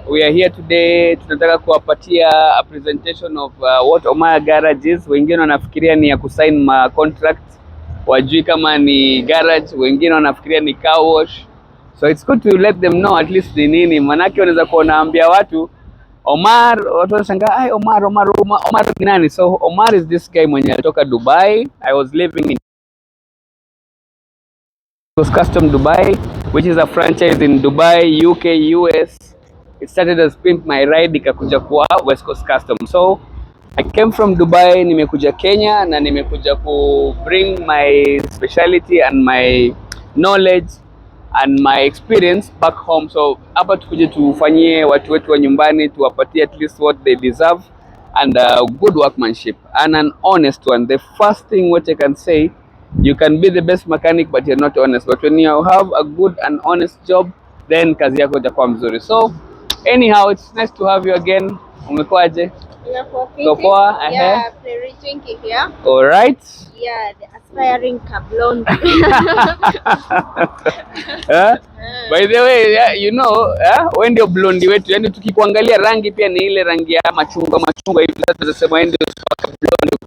We are here today, tunataka kuwapatia a presentation of what Omar Garage is. Wengine wanafikiria ni ya kusign ma contract, wajui kama ni garage, wengine wanafikiria ni car wash. So it's good to let them know at least ni nini, manake wanaweza kuambia watu Omar, watu wanashangaa, "Ai, Omar ni nani?" So Omar is this guy mwenye alitoka Dubai. I was living in Custom Dubai, which is a franchise in Dubai, UK, US. It started as Pimp My Ride, ikakuja kuwa West Coast Custom. So I came from Dubai, nimekuja Kenya na nimekuja ku bring my speciality and my knowledge and my experience back home. So hapa tukuje tufanyie watu wetu wa nyumbani, tuwapatie at least what they deserve and good workmanship and an honest one. The first thing what I can say, you can be the best mechanic but you're not honest, but when you have a good and honest job, then kazi yako itakuwa mzuri. So anyhow, it's nice to have you again. Umekuaje? Poa. Yeah, Twinkie here. All right. Yeah, the aspiring blonde. By the way, yeah, you know, wewe ndio blonde wetu. Yaani tukikuangalia rangi pia ni ile rangi ya machungwa hivi. Sasa tunasema wewe ndio blonde.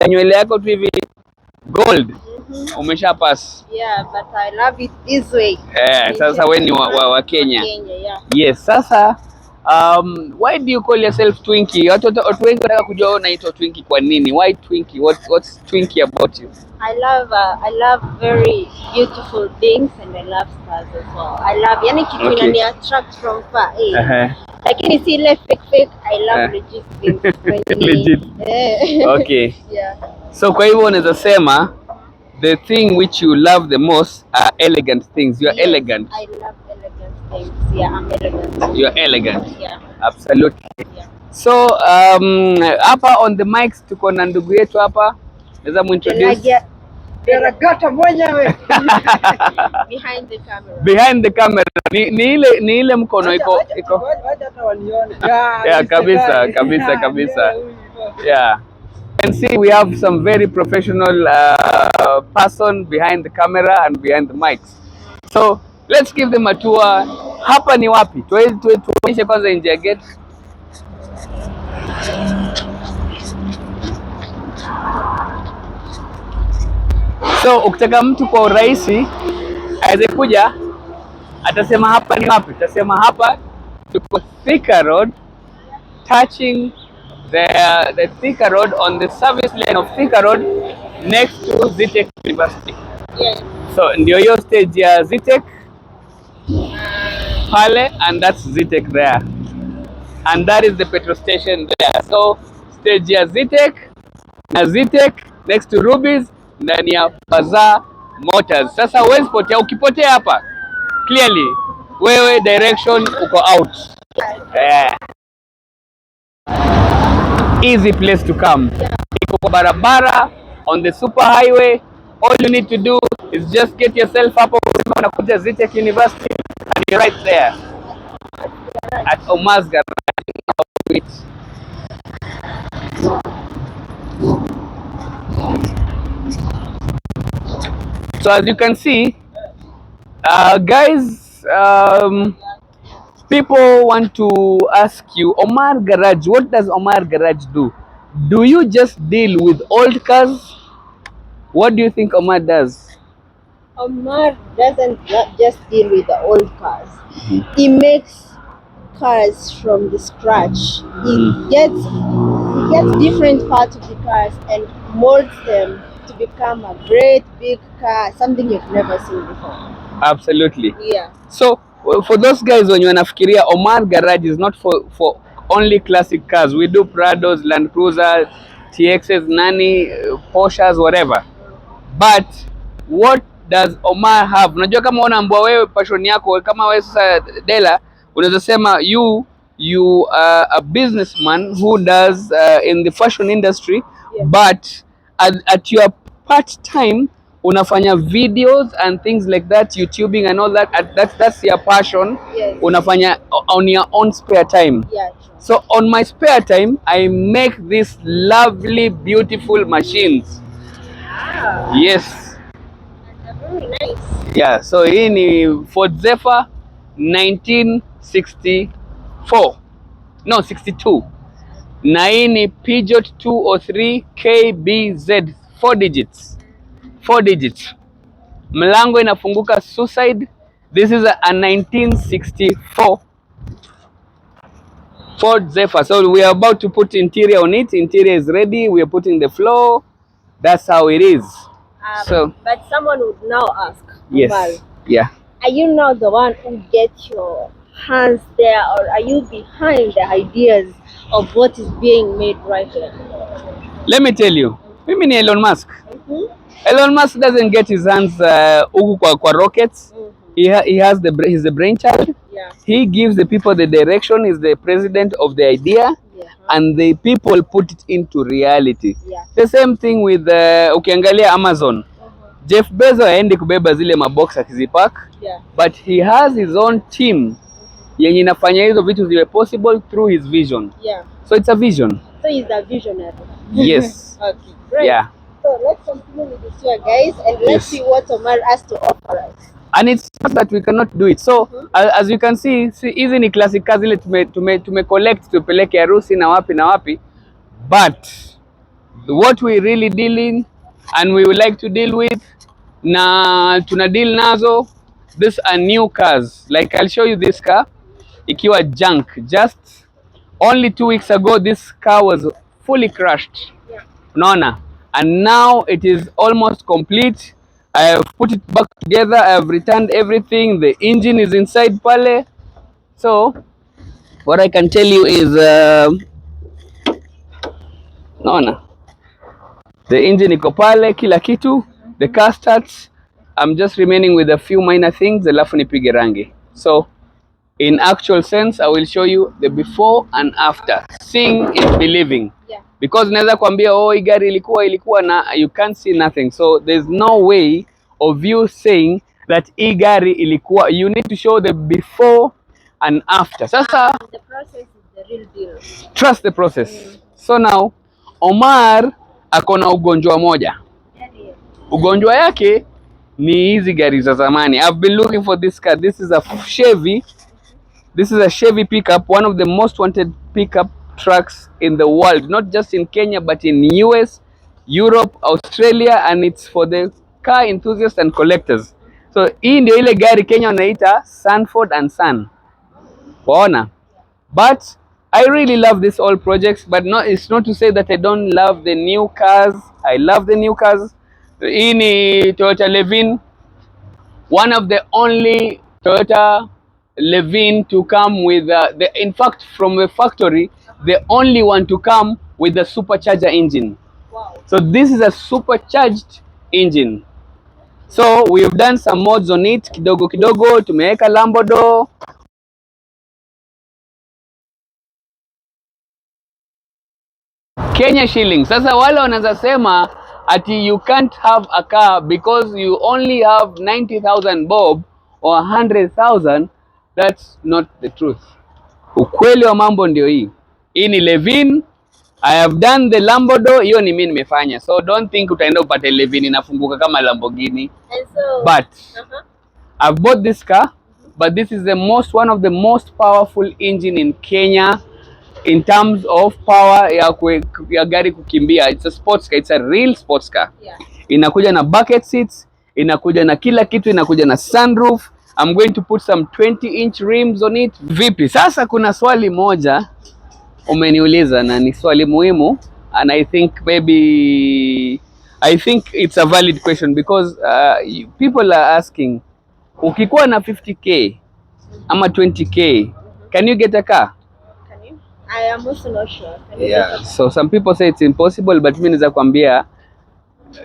Nywele yako tu hivi gold. Umesha pass. Yeah, but I love it this way. Sasa wewe ni wa Kenya. Kenya, yeah. Yes, sasa why do you call yourself Twinkie? Watu wengi wanataka kujua unaitwa Twinkie kwa nini? Why Twinkie? What's Twinkie about you? I love very beautiful things and I love stars as well. I love yani kitu inani attract from far. Lakini si ile fake. I love legit things. Legit. Okay. Yeah. So kwa hivyo unaweza sema the thing which you love the most are elegant things. You are elegant. I love elegant things. Yeah, I'm elegant. You are elegant. Yeah. Absolutely. Yeah. So hapa on the mics tuko na ndugu yetu hapa. Naweza muintroduce. Deragata mwenyewe. Behind the camera. Behind the camera. Ni ile mkono iko. Hata walione. Yeah, kabisa. Yeah. You can see we have some very professional person behind the camera and behind the mics. So let's give them a tour. Hapa ni wapi? Tuonyeshe kwanza nje ya gate. So ukitaka mtu kwa urahisi aweze kuja, atasema hapa ni wapi? Atasema hapa tuko Thika Road, touching the Thika Road, on the service lane of Thika Road next to Zitec University. Yeah. So ndio hiyo stage ya Zitec pale, and that's Zitec there, and that is the petrol station there. So stage ya Zitec na Zitec next to Ruby's ndani ya Bazaar Motors. Sasa wewe spotea, ukipotea hapa clearly wewe direction uko out. Easy place to come. Iko kwa barabara on the super highway. All you need to do is just get yourself up, unakuja Zitec University and you're right there at Omar's Garage. So as you can see, guys, people want to ask you, Omar Garage, what does Omar Garage do? Do you just deal with old cars? What do you think Omar does? Omar doesn't just deal with the old cars. He makes cars from the scratch. He gets different parts of the cars and molds them to become a great big car, something you've never seen before. Absolutely. Yeah. So for those guys when you wanafikiria Omar Garage is not for only classic cars. We do Prados, Land Cruisers, TXs, Porsches, whatever. But what does Omar have? Unajua kama unaambia wewe passion yako kama wewe sasa Dela, unaweza sema you are a businessman who does in the fashion industry, yeah. But at your part time unafanya videos and things like that, YouTubing and all that. That's your passion. Yes. Unafanya on your own spare time. Yeah, sure. So on my spare time I make these lovely beautiful machines. Wow. Yes. Very nice. Yeah, so hii ni Ford Zephyr 1965. 64, no 62, na hii ni Peugeot 203 KBZ, 4 digits, 4 digits. Mlango inafunguka suicide. This is a 1964 Ford Zephyr. So we are about to put interior on it. Interior is ready. We are putting the floor. That's how it is. So but someone would now ask, yes, Omar, yeah. are you now the one who gets your hands there, or are you behind the ideas of what is being made right here? Let me tell you, mimi ni Elon Musk. Mm-hmm. Elon Musk doesn't get his hands huku kwa rockets. Mm-hmm. He's the brainchild. Yeah. He gives the people the direction. He's the president of the idea, Yeah. and the people put it into reality. Yeah. The same thing with ukiangalia Amazon. Jeff Bezos aendi kubeba zile mabox akizipack. Yeah. But he has his own team yenye inafanya hizo vitu ziwe possible through his vision. Yeah. So it's a vision. So he's a visionary. Yes. Okay. Great. Yeah. So let's continue with this tour, guys, and let's Yes. see what Omar has to offer us. And it's not that we cannot do it. So as you can see, hizi ni classic kazi ile tume collect tupeleke harusi na wapi. But what we really dealing and we would like to deal with na tuna deal nazo, these are new cars. Like I'll show you this car ikiwa junk. Just only 2 weeks ago this car was fully crushed. Yeah. Unaona? And now it is almost complete. I have put it back together. I have returned everything. The engine is inside pale. So what I can tell you is naona the engine iko pale, kila kitu. The car starts. I'm just remaining with a few minor things, alafu nipige rangi. So in actual sense I will show you the before and after. Seeing is believing. Yeah. Because naweza kuambia oh hii gari ilikuwa na you can't see nothing. So there's no way of you saying that hii gari ilikuwa. You need to show the before and after. Sasa The process is the real deal. trust the process. So now Omar akona ugonjwa moja. Ugonjwa yake ni hizi gari za zamani. I've been looking for this car. This is a Chevy. This is a Chevy pickup, one of the most wanted pickup trucks in the world, not just in Kenya but in US, Europe, Australia, and it's for the car enthusiasts and collectors. So hii ndio ile gari Kenya wanaita Sanford and Son. Waona? But I really love these old projects, but it's not to say that I don't love the new cars. I love the new cars. Hii ni Toyota Levin, one of the only Toyota Levin to come with in fact from the factory, the only one to come with the supercharger engine. Wow. So this is a supercharged engine. So we've done some mods on it kidogo kidogo, tumeweka lambo door. Kenya shillings. Sasa wale wanaweza sema ati you can't have a car because you only have 90,000 bob or 100,000. That's not the truth. Ukweli wa mambo ndio hii. Hii ni Levin. I have done the Lamborghini. Hiyo ni mimi nimefanya. So don't think utaenda upate Levin inafunguka kama Lamborghini. And so, But I've bought this car, but this is one of the most powerful engine in Kenya in terms of power ya gari kukimbia. It's a sports car. It's a real sports car. yeah. Inakuja na bucket seats, inakuja na kila kitu, inakuja na sunroof. I'm going to put some 20-inch rims on it. Vipi? Sasa kuna swali moja umeniuliza na ni swali muhimu, and I think it's a valid question because people are asking, ukikuwa na 50k ama 20k, can you get a car? Can you? I am also not sure. Can you Yeah. get a- So some people say it's impossible, but mimi naweza kuambia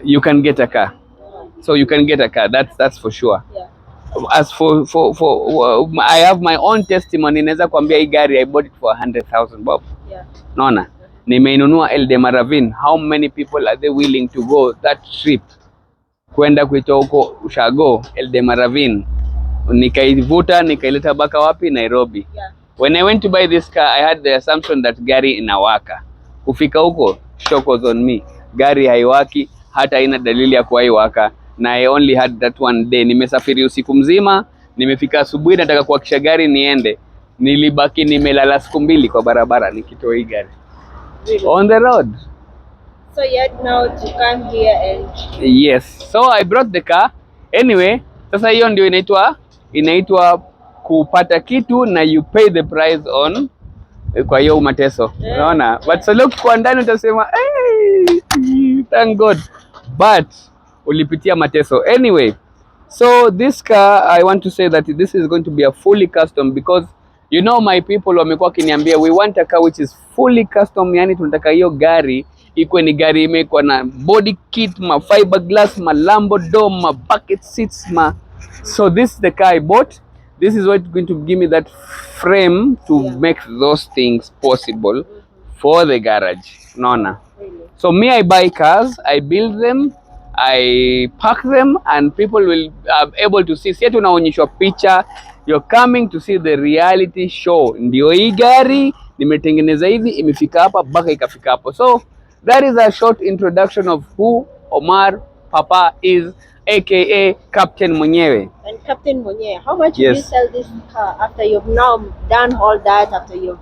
you can get a car. So you can get a car. That's for sure. Yeah. As for I have my own testimony. Naweza kuambia hii gari I bought it for 100,000 bob. Yeah. Naona nimeinunua Ravin. How many people are they willing to go that trip kwenda kuitoa huko Ushago Ravin, nikaivuta nikaileta baka wapi? Nairobi. Yeah. When I went to buy this car I had the assumption that gari inawaka. Kufika huko shock was on me. Gari haiwaki, hata haina dalili ya kuwaiwaka, na I only had that one day. Nimesafiri usiku mzima, nimefika asubuhi nataka kuhakisha gari niende. nilibaki nimelala siku mbili kwa barabara nikitoa hii gari. Really? On the road. So you had now to come here and Yes. So I brought the car. Anyway, sasa hiyo ndio inaitwa kupata kitu na you pay the price on kwa hiyo mateso. Unaona? But so look kwa ndani utasema, hey, thank God. But ulipitia mateso. Anyway, so this car, I want to say that this is going to be a fully custom because you know my people wamekuwa kiniambia we want a car which is fully custom, yani tunataka hiyo gari ikuwe ni gari imekuwa na body kit, ma fiberglass, ma lambo door, ma bucket seats, so this is the car I bought. This is what's going to give me that frame to make those things possible for the garage. Unaona? really? So me, I buy cars, I build them, I park them, and people will be able to see. Si ati unaonyeshwa picha, you're coming to see the reality show. Ndio hii gari nimetengeneza hivi, imefika hapa mpaka ikafika hapo. So that is a short introduction of who Omar Papa is, aka Captain mwenyewe. And Captain Mwenye, how much Yes. will you sell this car after you've now done all that, after you've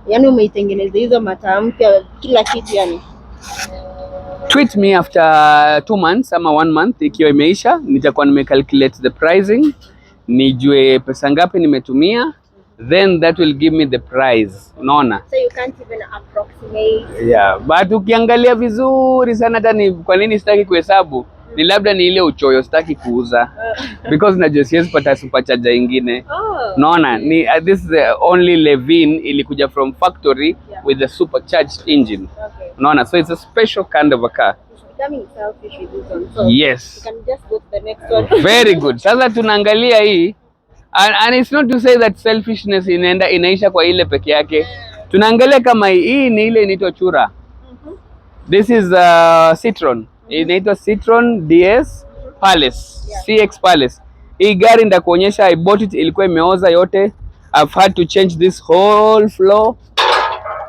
yani umeitengeneza hizo mataa mpya kila kitu yani? Tweet me after 2 months ama 1 month ikiwa imeisha, nitakuwa nimecalculate the pricing, nijue pesa ngapi nimetumia, then that will give me the price. Unaona? So you can't even approximate. Yeah, but ukiangalia vizuri sana, hata ni kwa nini sitaki kuhesabu, ni labda ni ile uchoyo, sitaki kuuza because najua siwezi pata supercharger ingine. Oh. Unaona? Ni this is the only Levin ilikuja from factory with the supercharged engine. Okay. Unaona? So it's a special kind of a car. It's becoming selfish with this one. So Yes. you can just go to the next one. Very good. Sasa tunaangalia hii and it's not to say that selfishness inaisha kwa ile peke yake. Tunaangalia kama hii ni ile inaitwa chura. This is Citron. Inaitwa Citron DS Palace. CX Palace. Hii gari ndakuonyesha, I bought it, ilikuwa imeoza yote. I've had to change this whole floor.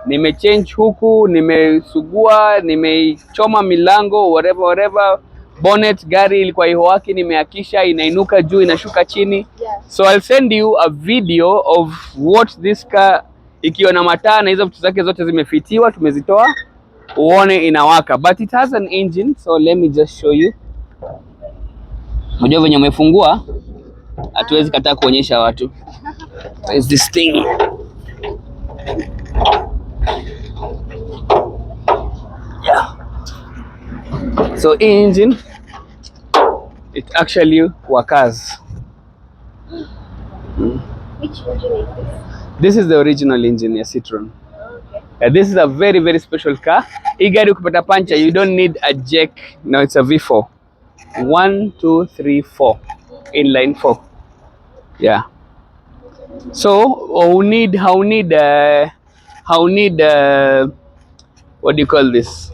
Nimechange huku, nimesugua, nimechoma milango, whatever. Bonnet, gari ilikuwa ihoaki, nimeakisha, inainuka juu, inashuka chini. So I'll send you a video of what this car ikiwa na mataa na hizo vitu zake zote zimefitiwa, tumezitoa, uone inawaka. But it has an engine, so let me just show you. Unajua venye umefungua, hatuwezi kataa kuonyesha watu. What is this thing? Yeah. So engine, it actually works. Which engine is this? This is the original engine ya Citron. Okay. This is a very, very special car. Hii gari ukipata pancha, you don't need a jack. No, it's a V4. 1, 2, 3, 4. Inline 4. Yeah. So, what do you call this?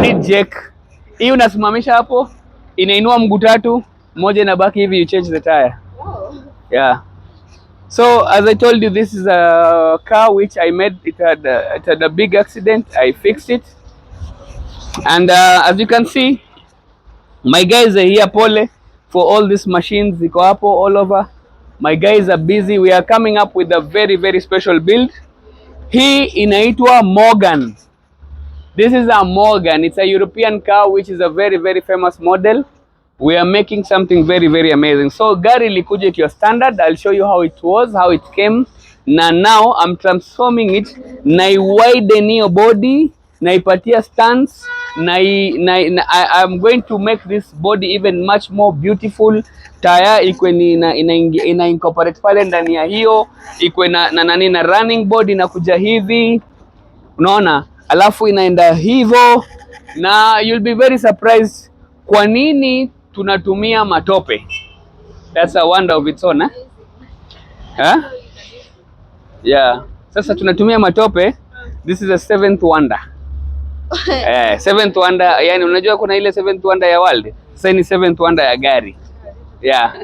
Need jack. Hii unasimamisha hapo, inainua mguu tatu, moja inabaki hivi, you change the tire. Wow. Yeah. So as I told you, this is a car which I made. It had a big accident. I fixed it, and as you can see, my guys are here. Pole for all these machines. Ziko hapo all over. My guys are busy. We are coming up with a very, very special build. Hii inaitwa Morgan. This is a Morgan. It's a European car which is a very, very famous model. We are making something very, very amazing. So gari likuja ikiwa standard. I'll show you how it was, how it came. Now I'm transforming it. Widen your body. Naipatia stance. I'm going to make this body even much more beautiful. Tire ikwe ina incorporate pale ndani ya hiyo. Ikwe na running board inakuja hivi. Unaona? Alafu inaenda hivyo. Na you'll be very surprised kwa nini tunatumia matope. That's a wonder of its own, eh? Huh? Yeah. Sasa tunatumia matope. This is a 7th wonder. 7th wonder, yani unajua kuna ile 7th wonder ya world. Sasa ni 7th wonder ya gari. Yeah.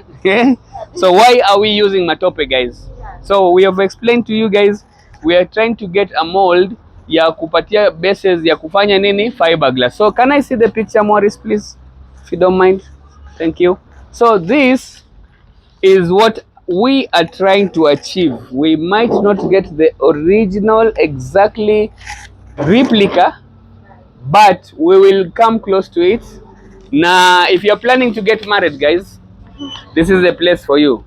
So why are we using matope, guys? So we have explained to you guys, we are trying to get a mold ya kupatia bases ya kufanya nini? Fiberglass. So can I see the picture, Maurice, please? If you don't mind. Thank you. So this is what we are trying to achieve. We might not get the original exactly replica, but we will come close to it. Na if you're planning to get married, guys, this is the place for you.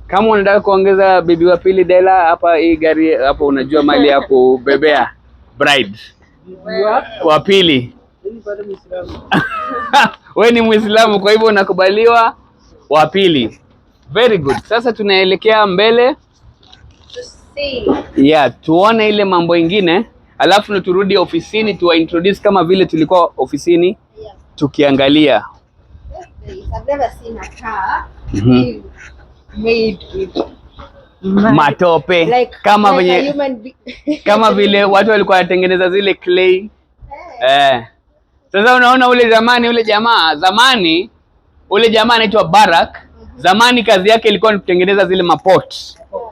Kama unataka kuongeza bibi wa pili Dela, hapa hii gari hapa, unajua mali ya kubebea bride wa pili. Wewe ni Muislamu, kwa hivyo unakubaliwa wa pili. Very good. Sasa tunaelekea mbele. Yeah, tuone ile mambo ingine, alafu na turudi ofisini tuwa introduce kama vile tulikuwa ofisini tukiangalia. I've never seen a car made with matope like, kama like venye a human kama vile watu walikuwa wanatengeneza zile clay. Sasa unaona ule jamaa anaitwa Barak. Zamani kazi yake ilikuwa ni kutengeneza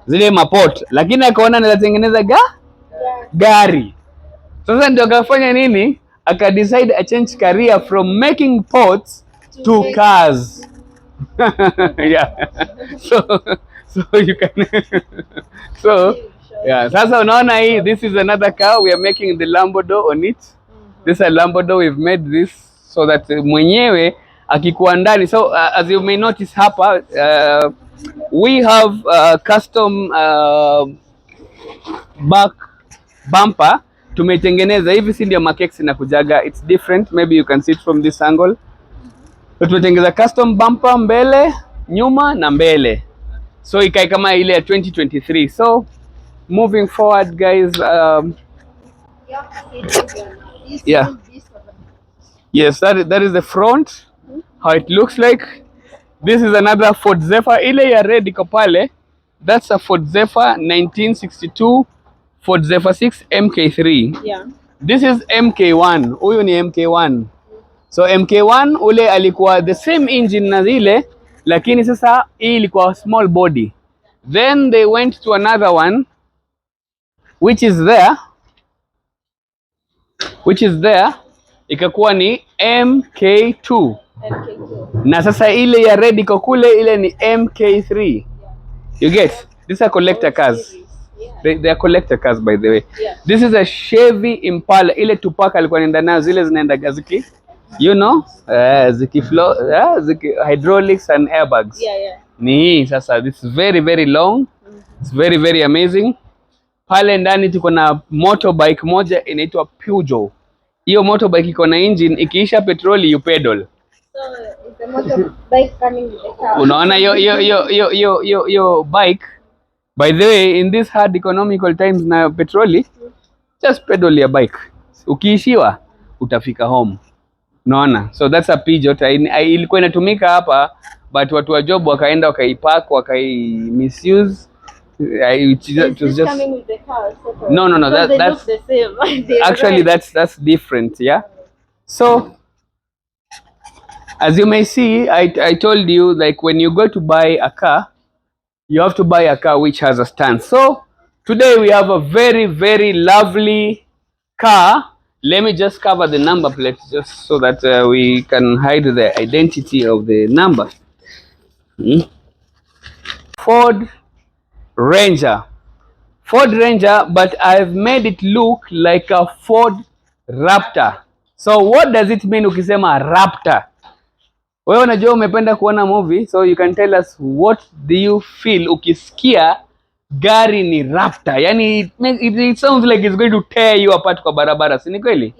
zile mapot, lakini akaona anatengeneza gari. Sasa ndio akafanya nini? Aka decide a change career from making pots to cars. Yeah. So you can so yeah, sasa unaona hii, this is another car we are making the Lamborghini on it. This is a Lamborghini, we've made this so that mwenyewe akikuwa ndani. So as you may notice hapa, we have custom back bumper tumetengeneza hivi, si ndio makex na kujaga, it's different, maybe you can see it from this angle. So tumetengeneza custom bumper mbele, nyuma na mbele, so ikai kama ile ya 2023. So moving forward, guys, yeah, yes, that is the front, how it looks like. This is another Ford Zephyr, ile ya red iko pale, that's a Ford Zephyr 1962 Ford Zephyr 6 MK3. Yeah. This is MK1. Huyu ni MK1. So MK1 ule alikuwa the same engine na zile, lakini sasa hii ilikuwa small body. Then they went to another one which is there ikakuwa ni MK2. Na sasa ile ya red iko kule, ile ni MK3. You get? These are collector cars. They are collector cars, by the way. Yeah. This is a Chevy Impala. Ile Tupac alikuwa anaenda nayo, zile zinaenda gaziki, you know, ziki flow, ziki hydraulics and airbags. Yeah. Ni sasa, this is very very long. It's very very amazing. Pale ndani tuko na motorbike moja inaitwa Peugeot. Hiyo motorbike iko na engine, ikiisha petroli you pedal. So it's a motorbike coming with the car. Unaona yo bike. By the way, in this hard economical times na petroli, just pedal your bike. Ukiishiwa utafika home. Unaona? So that's a Peugeot. Ilikuwa inatumika hapa, but watu wa job wakaenda wakaipark, misuse. It was just coming with the car. No, that's the same. actually that's different, yeah. So as you may see, I told you, like, when you go to buy a car, you have to buy a car which has a stand. So today we have a very very lovely car. Let me just cover the number plate just so that we can hide the identity of the number. Ford Ranger, but I've made it look like a Ford Raptor. So what does it mean ukisema Raptor? Wewe unajua umependa kuona movie, so you can tell us what do you feel ukisikia gari ni Raptor. Yani it sounds like it's going to tear you apart kwa barabara, si ni kweli?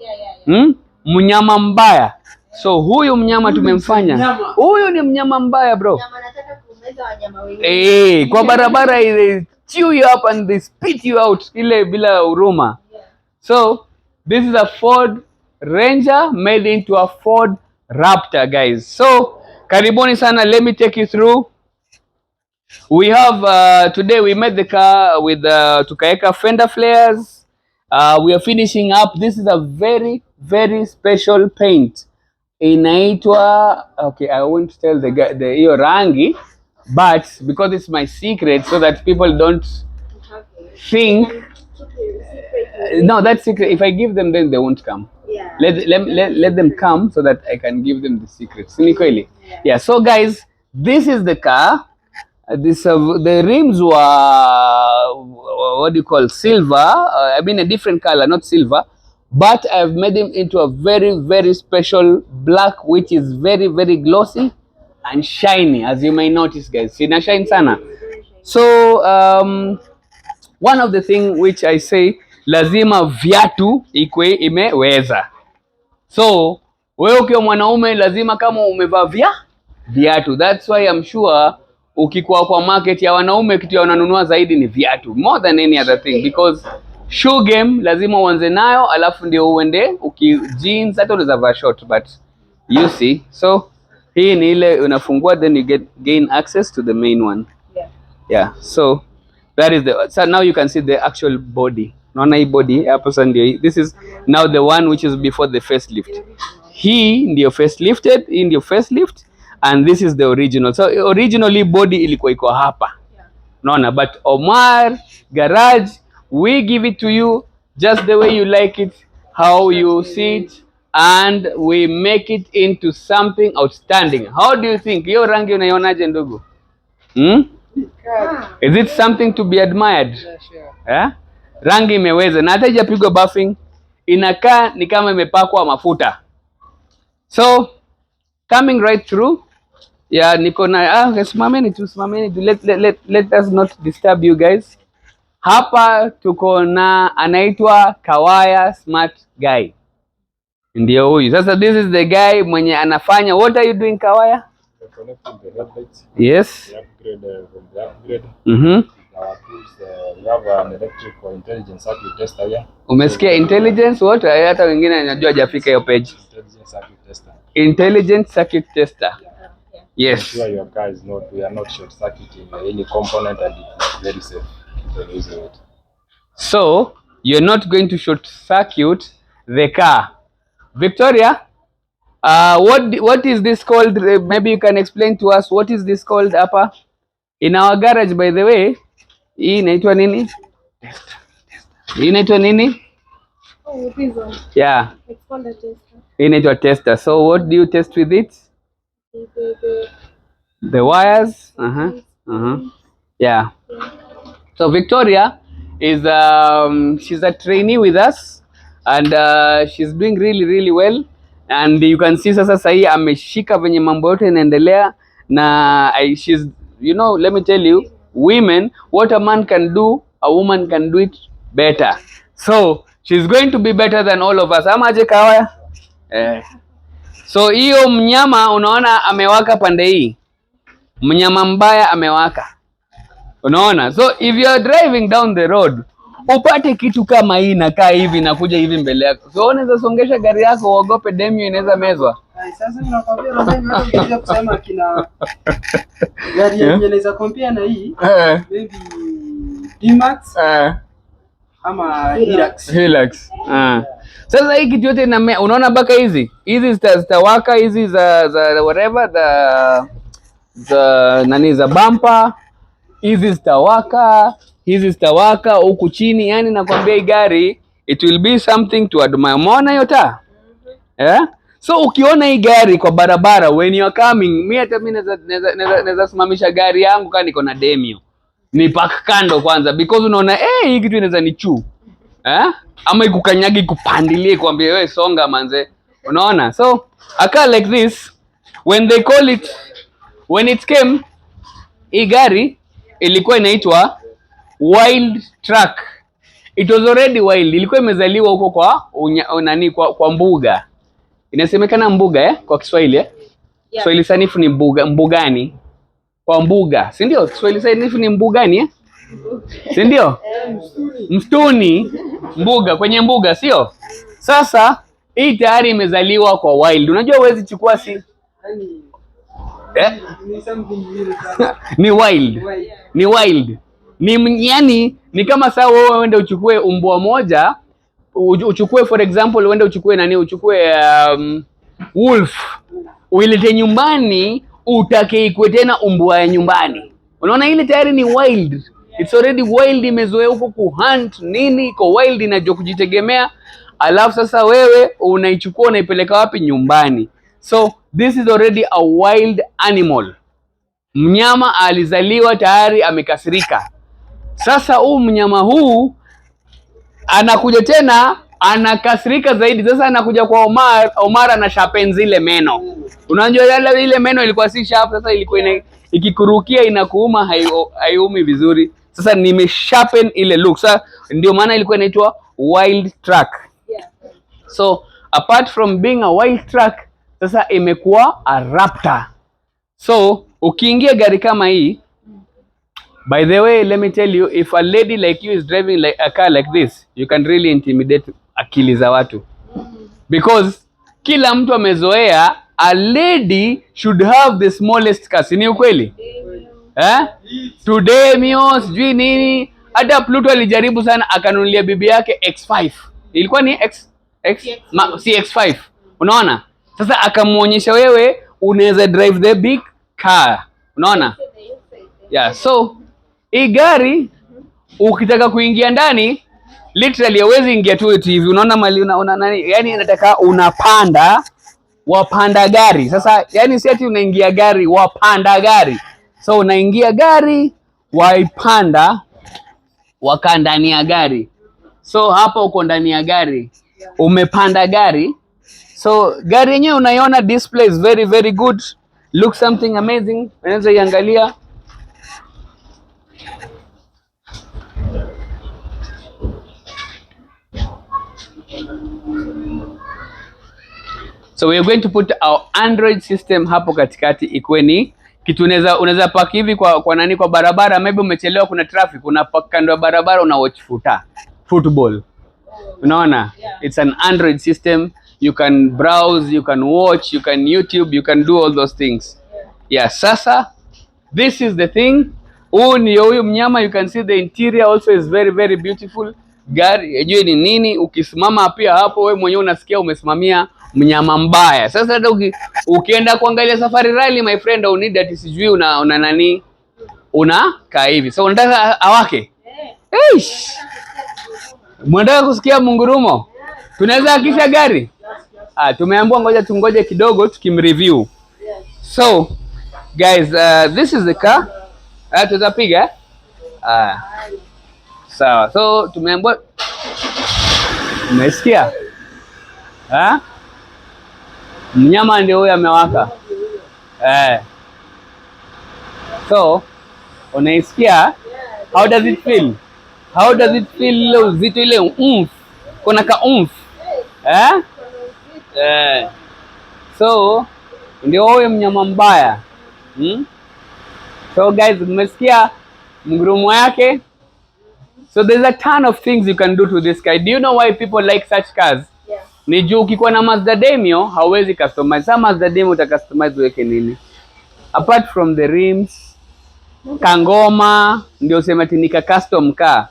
Yeah. Mnyama mbaya. So huyu mnyama tumemfanya. Huyu ni mnyama mbaya, bro. Anataka kumeza wanyama wengine. Kwa barabara they chew you up and they spit you out ile bila huruma. Yeah. So this is a Ford Ranger made into a Ford Raptor, guys. So karibuni sana, let me take you through. We have today we made the car with tukaeka fender flares. We are finishing up. This is a very very special paint. Inaitwa, okay, I won't tell the hiyo rangi, but because it's my secret so that people don't think no, that's secret. If I give them, then they won't come. Yeah. Let them come so that I can give them the secrets. Yeah. So guys, this is the car. The rims were what do you call silver? I mean a different color, not silver, but I've made them into a very very special black, which is very very glossy and shiny, as you may notice, guys. Sina shine sana. So one of the thing which I say, lazima viatu ikwe imeweza. So wewe ukiwa mwanaume lazima kama umevaa viatu. That's why I'm sure ukikuwa kwa market ya wanaume kitu ya wananunua zaidi ni viatu, more than any other thing, because shoe game lazima uanze nayo, alafu ndio uende jeans, hata unaweza vaa short, but you see. So hii ni ile unafungua, then you gain access to the main one. Yeah, so that is so now you can see the actual body. Naona hii body hapo sasa ndio. This is now the one which is before the facelift. Hii ndio facelifted, hii ndio facelift, and this is the original. So originally body ilikuwa iko hapa. Naona, but Omar Garage, we give it to you just the way you like it, how you see it, and we make it into something outstanding. How do you think? Hiyo rangi unaionaje ndugu? Is it something to be admired? Yeah, sure. Yeah? Rangi imeweza na hata haijapigwa buffing, inakaa ni kama imepakwa mafuta. So coming right through. Yeah, niko na simameni tu. Let us not disturb you guys. Hapa tuko na anaitwa Kawaya Smart Guy. Ndio huyu. Sasa this is the guy mwenye anafanya. What are you doing, Kawaya? Connecting the headlights. Yes. The upgrade from the upgrade. Our tools, we have an electrical intelligence circuit tester here. Umesikia intelligence what? Hata wengine najua hajafika hiyo page. Intelligence circuit tester. Intelligent circuit tester. Yes. Sure your car is not, we are not short circuiting any component, and it's very safe when using it. So you're not going to short circuit the car. Victoria, what is this called? Maybe you can explain to us what is this called hapa in our garage, by the way. Hii inaitwa nini? Hii inaitwa nini? Oh, this one. Yeah. It's called a tester. Hii inaitwa tester. So what do you test with it? The wires. Yeah. So Victoria is she's a trainee with us, and she's doing really well, and you can see sasa sahi ameshika venye mambo yote inaendelea na she's, you know, let me tell you, women, what a man can do, a woman can do it better. So she's going to be better than all of us. Ama aje Kawaya? So hiyo mnyama unaona amewaka pande hii, mnyama mbaya amewaka, unaona. So if you are driving down the road upate kitu kama hii nakaa hivi nakuja hivi mbele yako, so unaweza songesha gari yako, uogope demio inaweza mezwa. Sasa unakwambia lazima ungeweza kusema kina gari yenyewe inaweza compare na hii maybe D-Max ama Hilux. Sasa hii kitu yote unaona baka hizi zitawaka, hizi za whatever za nani za bumper, hizi zitawaka, hizi zitawaka huku chini. Yani nakwambia hii gari it will be something to admire. Umeona hiyo taa? So ukiona hii gari kwa barabara when you are coming, mimi naweza simamisha gari yangu kama niko na demio, ni park kando kwanza, because unaona hii kitu inaweza nichu ama ikukanyagi kupandilie kwambie wewe songa manze, unaona. So a car like this, when they call it, when it came, hii gari ilikuwa inaitwa wild truck. It was already wild, ilikuwa imezaliwa huko kwa mbuga. Inasemekana mbuga kwa Kiswahili Yeah. Kiswahili sanifu ni mbugani. Kwa mbuga, si ndio? Kiswahili sanifu ni mbugani si ndio? Mstuni, mbuga, kwenye mbuga, sio? Sasa hii tayari imezaliwa kwa wild. Unajua huwezi chukua ni wild. Ni wild. Yani ni kama saa wewe uende uchukue umbwa moja, uchukue for example uende uchukue wolf, uilete nyumbani, utake ikwe tena umbwa ya nyumbani. Unaona ile tayari ni wild. It's already wild, imezoea huko kuhunt nini, iko wild, inajua kujitegemea. Alafu sasa wewe unaichukua unaipeleka wapi? Nyumbani. So this is already a wild animal. mnyama alizaliwa tayari amekasirika. Sasa huu mnyama huu anakuja tena anakasirika zaidi. Sasa anakuja kwa Omar, Omar anasharpen zile meno. Unajua yale ile meno ilikuwa si sharp, sasa ilikuwa ikikurukia inakuuma, haiumi vizuri. Sasa nimesharpen ile look. Sasa ndio maana ilikuwa inaitwa wild truck. So apart from being a wild truck, sasa imekuwa a Raptor. So ukiingia gari kama hii, by the way, let me tell you, if a lady like you is driving like a car like this, you can really intimidate akili za watu, because kila mtu amezoea a lady should have the smallest car. Ni ukweli? Today mio sijui nini, hata Pluto alijaribu sana akanunulia bibi yake X5. Ilikuwa ni X5. Unaona? Sasa akamuonyesha wewe unaweza drive the big car. Unaona? Yeah, so hii gari ukitaka kuingia ndani literally hauwezi ingia tu hivi. Unaona mali nani? Yani inataka unapanda, wapanda gari. Sasa yani si ati unaingia gari, wapanda gari. So unaingia gari, waipanda, waka ndani ya gari. So hapa uko ndani ya gari, umepanda gari. So gari yenyewe unaiona, display is very very good, look something amazing. Unaweza iangalia. So we are going to put our Android system hapo katikati, ikuwe ni kitu unaweza park hivi kwa nani, kwa barabara, maybe umechelewa, kuna traffic, una park kando ya barabara, una watch football. Unaona? It's an Android system. You can browse, you can watch, you can YouTube, you can do all those things. Yeah, sasa this is the thing. Huyu mnyama, you can see the interior also is very very beautiful. Gari ejue ni nini, ukisimama pia hapo wewe mwenyewe unasikia umesimamia mnyama mbaya. Sasa hata ukienda kuangalia safari rally, my friend, au need ati sijui una nani, unakaa hivi. So unataka awake? Eish. Mnataka kusikia mungurumo? Tunaweza akisha gari? Tumeambiwa ngoja tungoje kidogo tukimreview. So guys, this is the car. Tutapiga. Sawa. So tumeambiwa, umesikia? Mnyama ndio huyo amewaka. So unaisikia? How does it feel? How does it feel? Ile uzito, ile kuna ka So ndio huyo mnyama mbaya. So guys, mmesikia mgurumo yake? So there's a ton of things you can do to this car. Do you know why people like such cars? Yeah. Ni juu ukikuwa na Mazda Demio hauwezi customize. Sasa Mazda Demio uta customize uweke nini? Apart from the rims, kangoma, ndio sema ati nika custom car.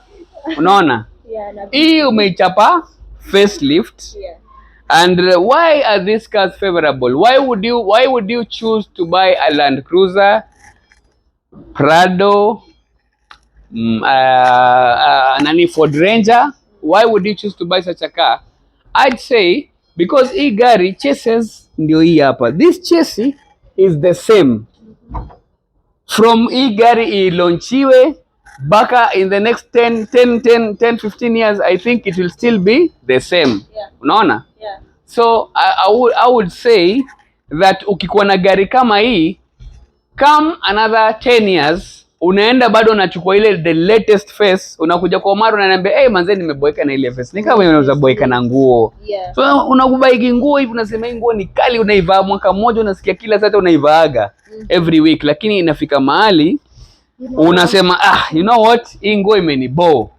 Unaona? Hii umeichapa facelift. Yeah. And why are these cars favorable? Why would you choose to buy a Land Cruiser, Prado, Ford Ranger? Why would you choose to buy such a car? I'd say because hii gari chassis ndio hii hapa. This chassis is the same from hii gari ilaunchiwe baka in the next 10-15 years. I think it will still be the same. Yeah. Unaona? Yeah. So I would say that ukikuwa na gari kama hii, come another 10 years, unaenda bado unachukua ile the latest face, unakuja kwa Omar unaniambia manze nimeboeka na ile face. Ni kama wewe unaweza boeka na nguo. Yeah. So unakubaiki nguo hivi, unasema hii nguo ni kali, unaivaa mwaka mmoja, unasikia kila saa unaivaaga every week, lakini inafika mahali unasema you know what, hii nguo imenibo.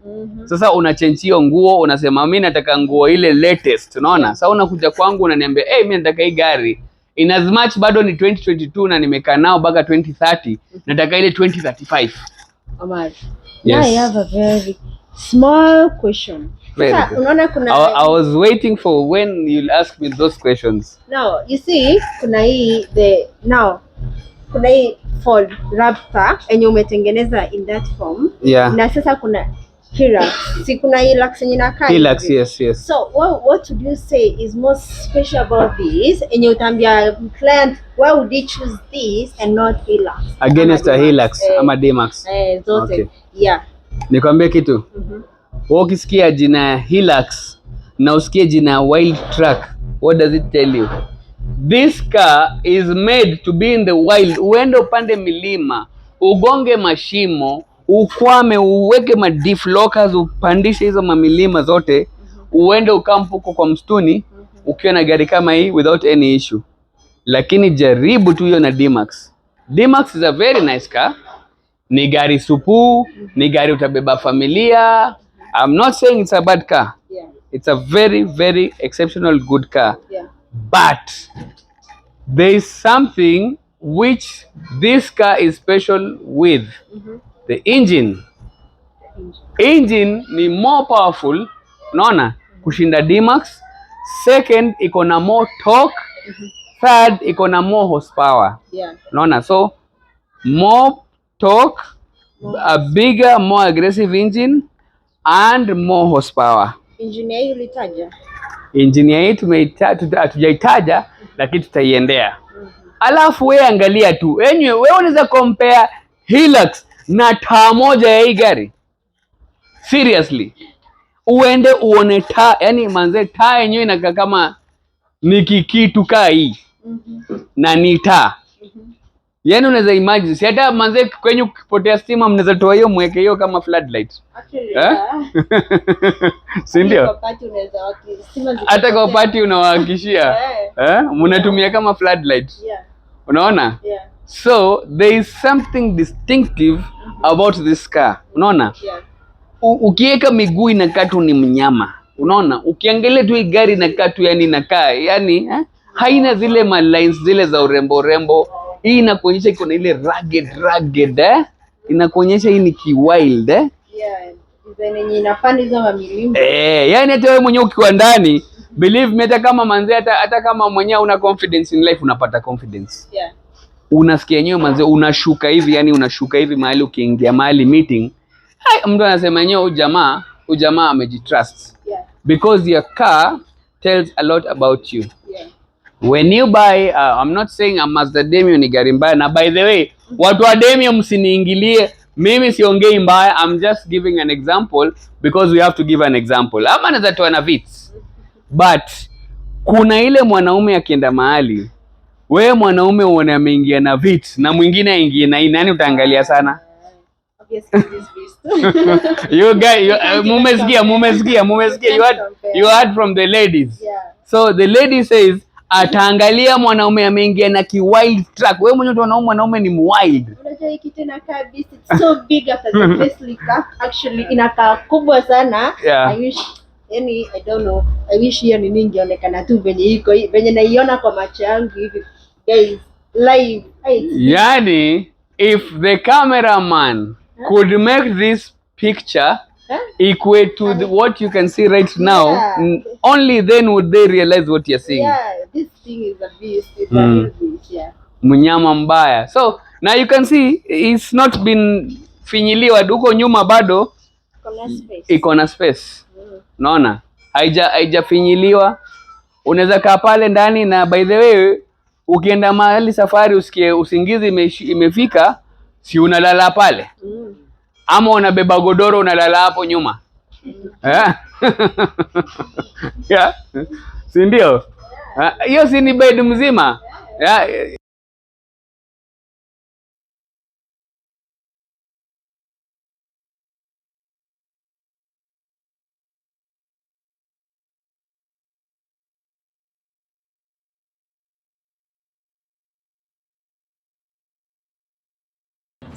Sasa unachange hiyo nguo, unasema mimi nataka nguo ile latest. Unaona? Sasa unakuja kwangu unaniambia mimi nataka hii gari in as much bado ni 2022 na nimekaa nao mpaka 2030, nataka ile 2035. Omar, yes. I have a very small question. Unaona kuna I was waiting for when you'll ask me those questions. Now, you see, kuna hii kuna hii Ford Raptor enye umetengeneza in that form. Yeah. Na sasa kuna Hilux. Si kuna Hilux yenye inakaa Hilux, hivi. yes. So what would you say is most special about this? Enye utambia client, why would they choose this and not Hilux? Against a Hilux ama D-Max. Zote. Okay. Yeah. Nikwambie kitu. Wewe ukisikia jina Hilux na usikie jina Wild Truck, what does it tell you? This car is made to be in the wild. Uende upande milima, ugonge mashimo, ukwame, uweke diff lockers, upandishe hizo mamilima zote, uende ukampuko kwa mstuni ukiwa na gari kama hii without any issue. Lakini jaribu tu hiyo na D-Max. D-Max is a very nice car. Ni gari supu, ni gari utabeba familia. I'm not saying it's a bad car. Yeah. It's a very, very exceptional good car. Yeah. But there is something which this car is special with. The engine. Engine ni more powerful, unaona, kushinda D-Max. Second, iko na more torque. Third, iko na more horsepower. Yeah. Unaona, so more torque, a bigger, more aggressive engine and more horsepower. Engineer hii ulitaja? Engineer hii hatujaitaja, lakini tutaiendea. Alafu wewe angalia tu. Anyway, wewe unaweza compare Hilux na taa moja ya hii gari. Seriously. Uende uone taa, yani manze taa yenyewe inakaa kama ni kikitu kaa hii. Na ni taa. Yani unaweza imagine, si hata manze kwenye ukipotea stima mnaweza toa hiyo mweke hiyo kama floodlight. Si ndio? Hata kwa party unawahakishia. Mnatumia kama floodlight. Unaona? So there is something distinctive about this car. Unaona? Ukiweka miguu inakaa tu ni mnyama. Unaona? Ukiangalia tu hii gari inakaa tu yani inakaa yani haina zile lines zile za urembo. Hii inakuonyesha iko na ile rugged inakuonyesha hii ni kiwild Yeah, design yenye inafanya hizo mamilima. Yani hata wewe mwenyewe ukiwa ndani, believe me, hata kama manze hata kama mwenyewe una confidence in life unapata confidence. Yeah. Unasikia yenyewe manze unashuka hivi, yani unashuka hivi mahali ukiingia mahali meeting. Mtu anasema yenyewe huyu jamaa amejitrust. Yeah. Because your car tells a lot about you. Yeah. When you buy, I'm not saying a Mazda Demio ni gari mbaya, na by the way, watu wa Demio msiniingilie, mimi siongei mbaya, I'm just giving an example because we have to give an example. Ama naweza toa na vits. But kuna ile mwanaume akienda mahali, wewe mwanaume uone ameingia na vits na mwingine aingie na nani utaangalia sana? Obviously this beast. You guys, mumesikia, you heard from the ladies. Yeah. So the lady says ataangalia mwanaume ameingia na wild truck. Wewe mwenyewe tunaona mwanaume ni wild. Unajua hiki tena car beast, it's so big after the facelift. Actually inakaa kubwa sana. Yeah. I wish, yani I don't know, I wish hiyo ni ningi onekana tu venye iko venye naiona kwa macho yangu hivi. Guys, live. Yani if the cameraman could make this picture equate to what you can see right now, only then would they realize what you're seeing. Yeah, this thing is a beast. It's a real beast, yeah. Mnyama mbaya. So now you can see it's not been finyiliwa, huko nyuma bado iko na space. Unaona? Haijafinyiliwa. Unaweza kaa pale ndani, na by the way ukienda mahali safari usikie usingizi imefika, si unalala pale. Ama unabeba godoro unalala hapo nyuma. Yeah. Si ndio? Hiyo si ni bed mzima. Yeah.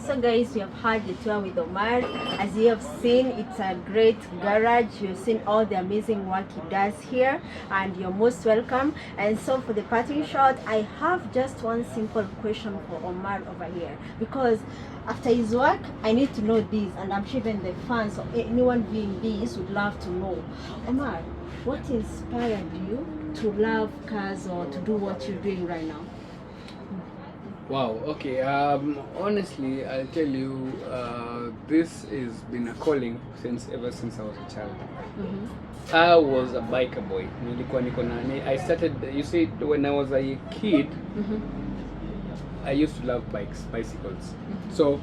So guys, we have had the tour with Omar. As you have seen, it's a great garage. You've seen all the amazing work he does here, and you're most welcome. And so for the parting shot, I have just one simple question for Omar over here, because after his work, I need to know this, and I'm sure even the fans or anyone viewing this would love to know. Omar, what inspired you to love cars or to do what you're doing right now? Wow. Okay. Honestly, I'll tell you, this has been a calling ever since I was a child. I was a biker boy. I started. You see, when I was a kid, I used to love bicycles. So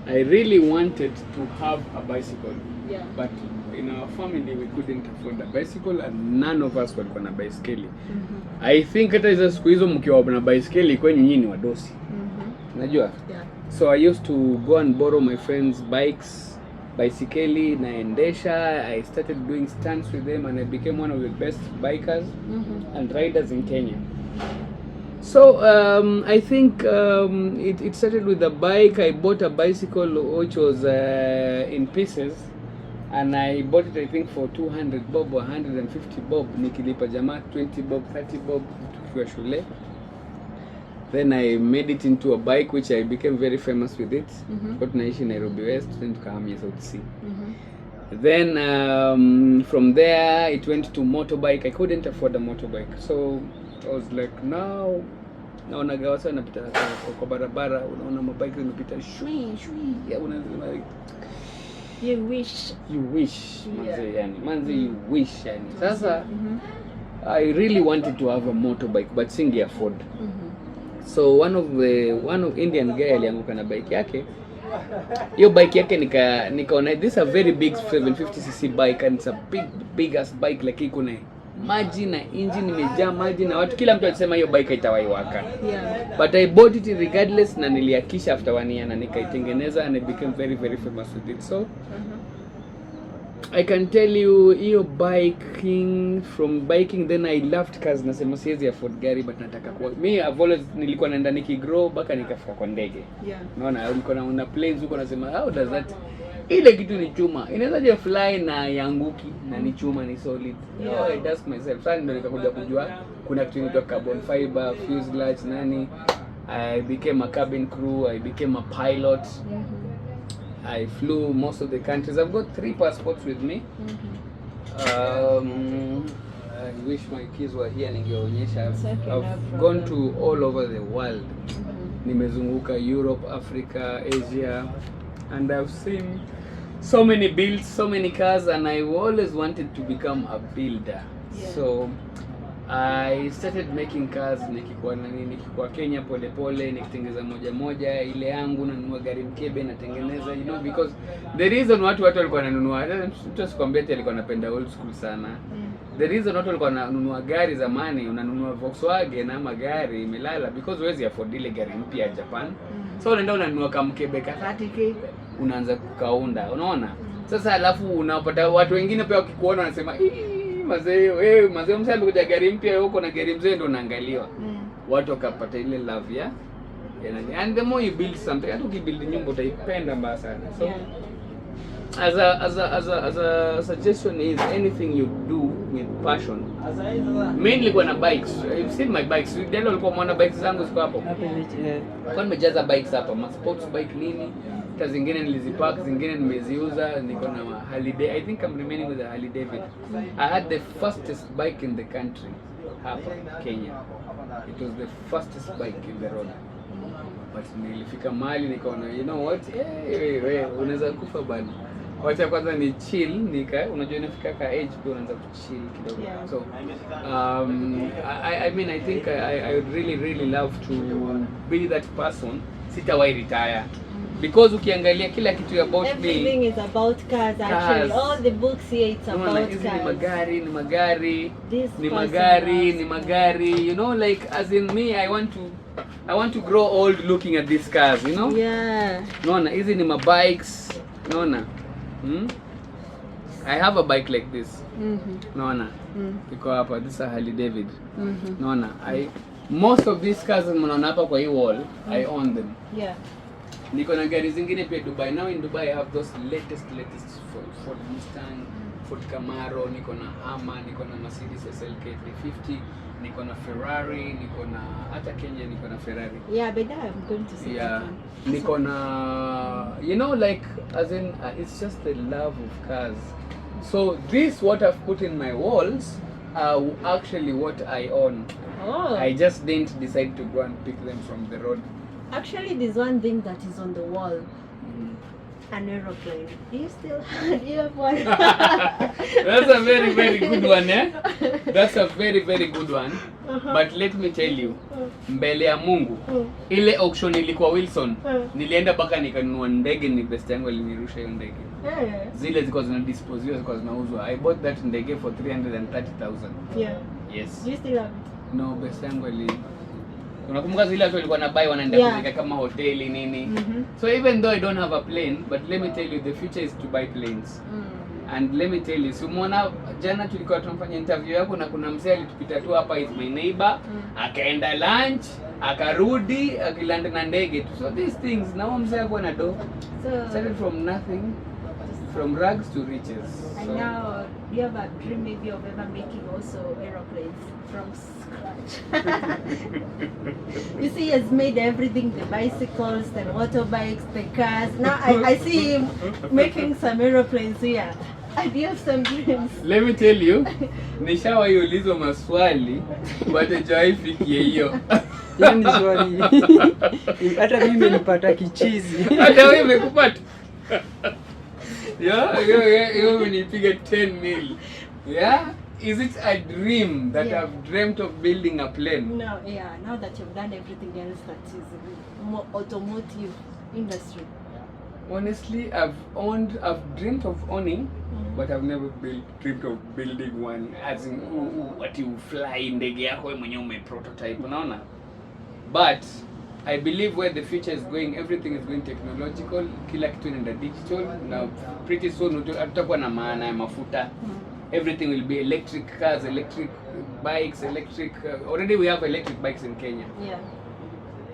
I really wanted to have a bicycle. Yeah. But in our family we couldn't afford a bicycle and none of us walikuwa na baiskeli. I think hata hizo siku hizo mkiwa na baiskeli kwenye nyinyi ni wadosi. Unajua? Yeah. So I used to go and borrow my friends' bikes, baisikeli naendesha. I started doing stunts with them and I became one of the best bikers and riders in Kenya. So I think it started with a bike. I bought a bicycle which was in pieces and I bought it I think for 200 bob or 150 bob. Nikilipa jamaa 20 bob, 30 bob tukiwa shule. Then I made it into a bike which I became very famous with it. Kwa tunaishi Nairobi West, then tukahamia South C. Then from there it went to motorbike. I couldn't afford a motorbike. So I was like, now naona watu wanapita kwa barabara, unaona mabike zinapita shwi. Yeah, like, You wish. Manze, yani. Manze, you wish yani. Sasa I really wanted to have a motorbike but singe afford. So one of Indian guy alianguka na bike yake. Hiyo bike yake nikaona this is a very big 750cc bike and it's a big ass bike like iko na maji na engine imejaa maji na watu kila mtu alisema hiyo bike haitawahi waka. Yeah. But I bought it regardless na niliakisha after 1 year na nikaitengeneza and I became very very famous with it. So I can tell you hiyo from biking then I loved cars. Nasema siwezi afford gari but nataka kwa me I've always nilikuwa naenda nikigrow mpaka nikafika kwa ndege. Yeah. Unaona ulikuwa na planes huko nasema how does that ile kitu ni chuma inaweza je fly na yanguki na ni chuma ni solid. Yeah. I asked myself sasa ndio nikakuja kujua kuna kitu inaitwa carbon fiber fuselage nani. I became a cabin crew, I became a pilot. I flew most of the countries. I've got 3 passports with me. I wish my kids were here ningeonyesha. I've gone to all over the world. Nimezunguka Europe, Africa, Asia, and I've seen so many builds, so many cars, and I've always wanted to become a builder. Yeah. So I started making cars nikikuwa Kenya pole nikitengeza moja ile yangu nanunua gari mkebe natengeneza because the reason watu walikuwa wananunua mtu asikwambia eti alikuwa anapenda old school sana. The reason watu walikuwa wananunua gari zamani unanunua Volkswagen ama gari imelala because huwezi afford ile gari mpya ya Japan. So unaenda unanunua kama mkebe ka 30k unaanza kukaunda unaona. Sasa alafu unapata watu wengine pia wakikuona wanasema mazee msee alikuja gari mpya huko na gari mzee ndo unaangaliwa. Watu wakapata ile love ya and the more you build something hata ukibuild nyumba utaipenda mbaya sana. So as a suggestion is anything you do with passion. Mainly kwa na bikes. You've seen my bikes. Ndio ulikuwa umeona bikes zangu ziko hapo. Kwa nimejaza bikes hapa, ma sports bike nini. Hata zingine nilizipack, zingine nimeziuza, niko na Holiday. I think I'm remaining with a Harley David. I had the fastest bike in the country hapa Kenya. It was the fastest bike in the road. But nilifika mahali nikaona you know what? Unaweza kufa bado. Wacha kwanza ni chill unajua inafika ka age pia unaanza kuchill kidogo. Yeah. So I mean I think I would really love to be that person. Sitawahi retire. Because ukiangalia kila kitu about everything is about cars actually. All the books here it's about cars. Ni magari, you know, like as in me I want to grow old looking at these cars, you know? Yeah. Unaona hizi ni mabikes, unaona? I have a bike like this. Unaona? Iko hapa, this is a Harley David. Unaona? Most of these cars mnaona hapa kwa hii wall, I own them. Yeah. Niko na gari zingine pia Dubai. Now in Dubai I have those latest Ford Mustang, Ford Camaro, niko na Hummer, niko na Mercedes SLK 350, niko na Ferrari, niko na hata Kenya niko na Ferrari. Yeah, but now I'm going to see that one. Niko na you know like as in it's just the love of cars. So this what I've put in my walls are actually what I own. Oh. I just didn't decide to go and pick them from the road. Actually, there's one thing that is on the wall. An aeroplane. Do you still have one? That's a very, very good one, eh? That's a very, very good one. But let me tell you, mbele ya Mungu, ile auction ilikuwa Wilson, nilienda mpaka nikanunua ndege, ni best yangu alinirusha hiyo ndege. Zile ziko zinadispose, ziko zinauzwa. I bought that ndege for 330,000. Yeah. Yes. Do you still have it? No, best yangu unakumbuka zile watu walikuwa na buy wanaenda kuzika kama hoteli nini. So even though I don't have a plane, but let me tell you, the future is to buy planes. And let me tell you, so muona jana tulikuwa tunafanya interview yako na kuna mzee alitupita tu hapa, is my neighbor, akaenda lunch, akarudi, akiland na ndege tu. So these things, now mzee ako na do. So started from nothing, from rags to riches. And now, do you have a dream maybe of ever making also aeroplanes from scratch? You see, he has made everything, the bicycles, the motorbikes, the cars. Now I see him making some aeroplanes here. I do have some dreams. Let me tell you, nishawahi ulizwa maswali, but hajawahi fikia hiyo. Hiyo ni swali. Hata mimi nilipata kichizi. Hata wewe umekupata. Yeah, umenipiga 10 mil. Yeah? Is it a dream that I've dreamt of building a plane? No, yeah. Now that you've done everything else that is more automotive industry. Honestly, I've dreamt of owning, but I've never dreamt of building one. As in, what you fly ndege yako wewe mwenyewe umeprototype, unaona? But I believe where the future is going, everything is going technological, kila kitu inaenda digital. Now pretty soon tutakuwa na maana ya mafuta. Everything will be electric cars, electric bikes, electric. Already we have electric bikes in Kenya. Yeah.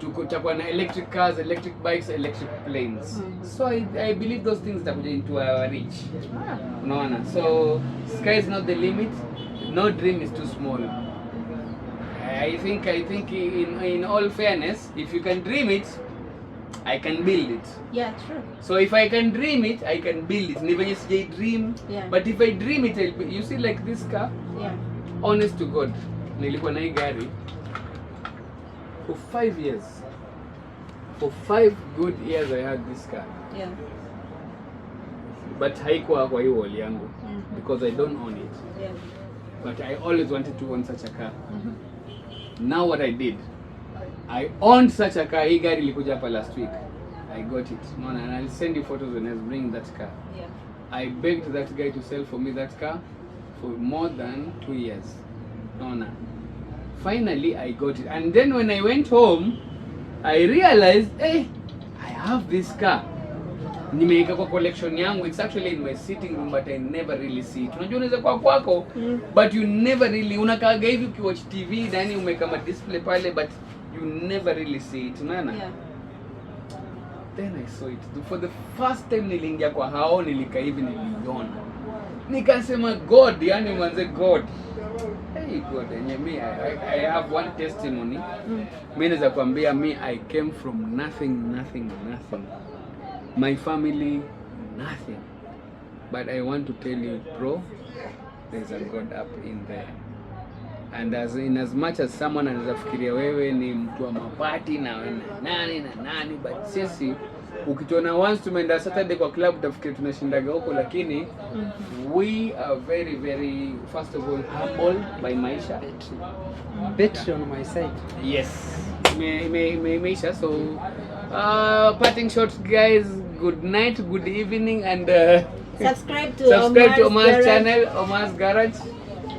Tutakuwa na electric cars, electric bikes, electric planes. So I believe those things that into our reach. Unaona? So sky is not the limit. No dream is too small. I think in all fairness, if you can dream it, I can build it. Yeah, true. So if I can dream it, I can build it. Never just dream. Yeah. But if I dream it, you see, like this car. Yeah. Honest to God, nilikuwa na hii gari for 5 years. For 5 good years I had this car. Yeah. But haikuwa kwa hiyo wall yangu because I don't own it. Yeah. But I always wanted to own such a car. Now what I did, I owned such a car. Hii gari ilikuja hapa last week. I got it. No, and I'll send you photos when I bring that car. Yeah. I begged that guy to sell for me that car for more than 2 years. No. Finally I got it. And then when I went home, I realized, hey, I have this car. Nimeika kwa collection yangu. It's actually in my sitting room, but I never really see it. Unajua unaweza kwa kwako, but you never really, unakaaga hivi ukiwatch TV, ndani umeka ma display pale, but you never really see it. Unaona? Yeah. Then I saw it. For the first time niliingia kwa hao, nilika hivi niliona. Nikasema God, yani mwanze God. Hey God, and I have one testimony. Mimi naweza kuambia I came from nothing. My family, nothing. But I want to tell you, bro, there's a God up in there. And as much as someone anaweza fikiria wewe ni mtu wa mapati na nani, but sisi ukituona once tumeenda Saturday kwa club utafikiri tunashindaga huko, lakini we are very, very, first of all, humble by maisha. Bet on my side. Yes. Maisha. So parting shots, guys. Good night, good evening, and Subscribe to Omar's channel, Omar's Garage.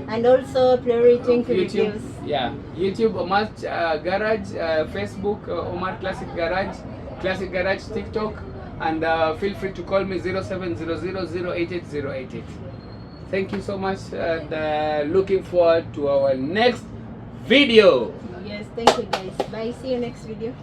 And also Plurry Twinkle YouTube, Reviews. yeah, YouTube Omar's Garage, Facebook Omar Classic Garage, TikTok, and feel free to call me 0700088088. Thank you so much, and looking forward to our next video. Yes, thank you guys. Bye. See you next video.